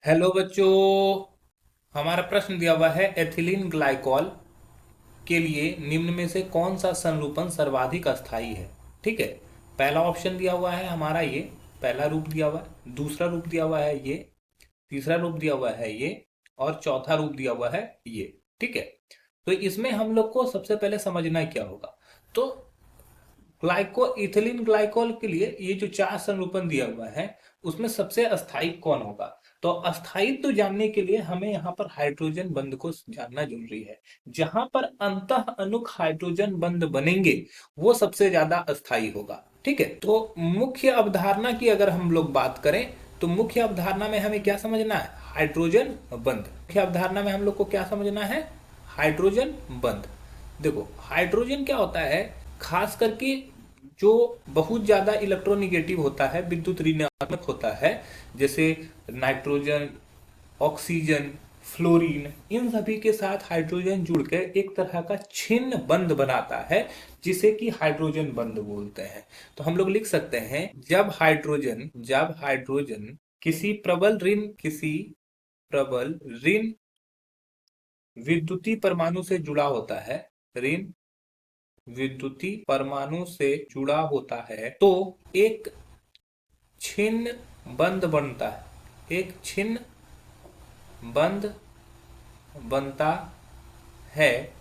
Hello बच्चों। हमारा प्रश्न दिया हुआ है एथिलीन ग्लाइकॉल के लिए निम्न में से कौन सा संरूपण सर्वाधिक अस्थायी है। ठीक है। पहला ऑप्शन दिया हुआ है हमारा ये, पहला रूप दिया हुआ है, दूसरा रूप दिया हुआ है ये, तीसरा रूप दिया हुआ है ये, और चौथा रूप दिया हुआ है ये। ठीक है। तो इसमें हम लोग को सबसे पहले समझना क्या होगा। तो इथिलीन ग्लाइकोल के लिए ये जो चार संरूपण दिया हुआ है उसमें सबसे अस्थायी कौन होगा। तो अस्थायित्व तो जानने के लिए हमें यहाँ पर हाइड्रोजन बंध को जानना जरूरी है। जहां पर अंतः अणुक हाइड्रोजन बंध बनेंगे वो सबसे ज्यादा अस्थायी होगा। ठीक है। तो मुख्य अवधारणा की अगर हम लोग बात करें तो मुख्य अवधारणा में हमें क्या समझना है, हाइड्रोजन बंध। मुख्य अवधारणा में हम लोग को क्या समझना है, हाइड्रोजन बंध। देखो हाइड्रोजन क्या होता है, खास करके जो बहुत ज्यादा इलेक्ट्रोनिगेटिव होता है, विद्युत ऋणात्मक होता है, जैसे नाइट्रोजन, ऑक्सीजन, फ्लोरीन, इन सभी के साथ हाइड्रोजन जुड़कर एक तरह का छिन्न बंध बनाता है जिसे कि हाइड्रोजन बंध बोलते हैं। तो हम लोग लिख सकते हैं जब हाइड्रोजन किसी प्रबल ऋण विद्युतीय परमाणु से जुड़ा होता है, ऋण विद्युतीय परमाणु से जुड़ा होता है तो एक छिन्न बंध बनता है, एक छिन्न बंध बनता है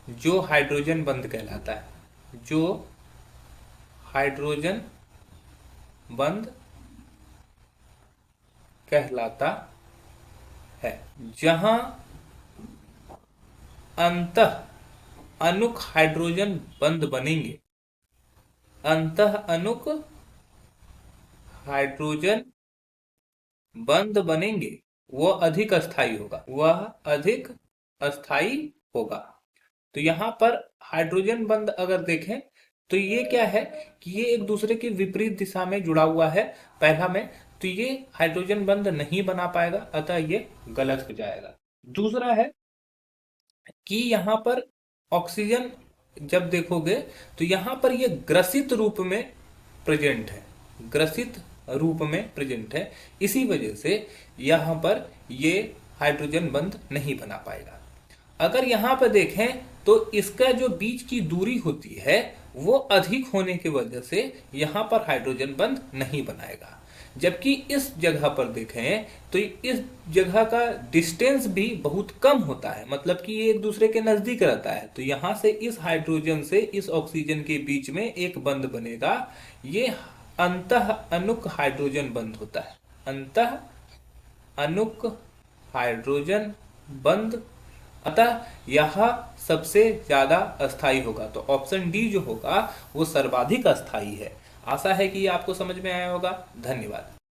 जो हाइड्रोजन बंध कहलाता है, जो हाइड्रोजन बंध कहलाता है। जहां अंतः अणुक हाइड्रोजन बंध बनेंगे, अंतः अणुक हाइड्रोजन बंध बनेंगे वह अधिक अस्थायी होगा, वह अधिक अस्थायी होगा। तो यहां पर हाइड्रोजन बंध अगर देखें तो ये क्या है कि ये एक दूसरे के विपरीत दिशा में जुड़ा हुआ है पहला में, तो ये हाइड्रोजन बंध नहीं बना पाएगा, अतः ये गलत हो जाएगा। दूसरा है कि यहां पर ऑक्सीजन जब देखोगे तो यहां पर ये ग्रसित रूप में प्रेजेंट है, ग्रसित रूप में प्रेजेंट है, इसी वजह से यहां पर ये हाइड्रोजन बंध नहीं बना पाएगा। अगर यहां पर देखें तो इसका जो बीच की दूरी होती है वो अधिक होने की वजह से यहां पर हाइड्रोजन बंध नहीं बनाएगा। जबकि इस जगह पर देखें तो इस जगह का डिस्टेंस भी बहुत कम होता है, मतलब कि ये एक दूसरे के नजदीक रहता है, तो यहां से इस हाइड्रोजन से इस ऑक्सीजन के बीच में एक बंध बनेगा, ये अंतः अणुक हाइड्रोजन बंध होता है, अंतः अणुक हाइड्रोजन बंध। अतः यह सबसे ज्यादा अस्थायी होगा, तो ऑप्शन डी जो होगा वो सर्वाधिक अस्थायी है। आशा है कि ये आपको समझ में आया होगा। धन्यवाद।